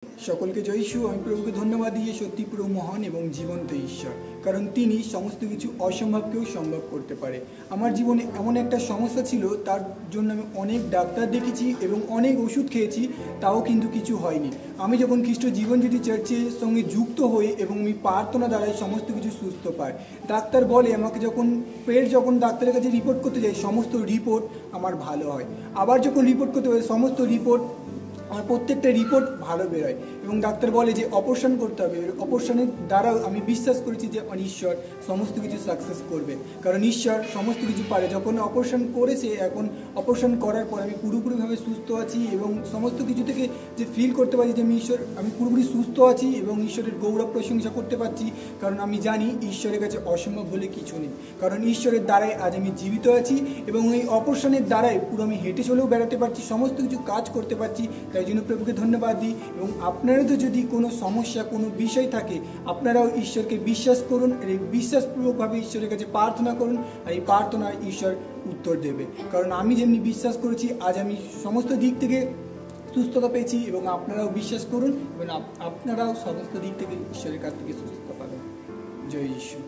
সকলকে জয় যিশু। আমি প্রভুকে ধন্যবাদ দিয়ে সত্যি প্রভু মহান এবং জীবন্ত ঈশ্বর, কারণ তিনি সমস্ত কিছু অসম্ভবকেও সম্ভব করতে পারে। আমার জীবনে এমন একটা সমস্যা ছিল, তার জন্য আমি অনেক ডাক্তার দেখেছি এবং অনেক ওষুধ খেয়েছি, তাও কিন্তু কিছু হয়নি। আমি যখন খ্রিস্ট জীবনজ্যোতি চার্চের সঙ্গে যুক্ত হই এবং আমি প্রার্থনা দ্বারাই সমস্ত কিছু সুস্থ পাই। ডাক্তার বলে আমাকে যখন ডাক্তারের কাছে রিপোর্ট করতে যাই, সমস্ত রিপোর্ট আমার ভালো হয়। আবার যখন রিপোর্ট করতে হয়, সমস্ত রিপোর্ট আমার প্রত্যেকটা রিপোর্ট ভালো বেরোয় এবং ডাক্তার বলে যে অপারেশন করতে হবে। অপারেশনের দ্বারাও আমি বিশ্বাস করেছি যে ঈশ্বর সমস্ত কিছু সাকসেস করবে, কারণ ঈশ্বর সমস্ত কিছু পারে। যখন অপারেশন করেছে, এখন অপারেশন করার পর আমি পুরোপুরিভাবে সুস্থ আছি এবং সমস্ত কিছু থেকে যে ফিল করতে পারি যে আমি পুরোপুরি সুস্থ আছি এবং ঈশ্বরের গৌরব প্রশংসা করতে পারছি, কারণ আমি জানি ঈশ্বরের কাছে অসম্ভব বলে কিছু নেই। কারণ ঈশ্বরের দ্বারাই আজ আমি জীবিত আছি এবং এই অপারেশনের দ্বারাই পুরো আমি হেঁটে চলেও বেড়াতে পারছি, সমস্ত কিছু কাজ করতে পারছি। তাই জন্য প্রভুকে ধন্যবাদ দিই। এবং আপনাদেরও যদি কোনো সমস্যা, কোনো বিষয় থাকে, আপনারাও ঈশ্বরকে বিশ্বাস করুন, এই বিশ্বাসপূর্বকভাবে ঈশ্বরের কাছে প্রার্থনা করুন, আর এই প্রার্থনার ঈশ্বর উত্তর দেবে। কারণ আমি যেমনি বিশ্বাস করেছি, আজ আমি সমস্ত দিক থেকে সুস্থতা পেয়েছি এবং আপনারাও বিশ্বাস করুন এবং আপনারাও সমস্ত দিক থেকে ঈশ্বরের কাছ থেকে সুস্থতা পাবেন। জয় যিশু।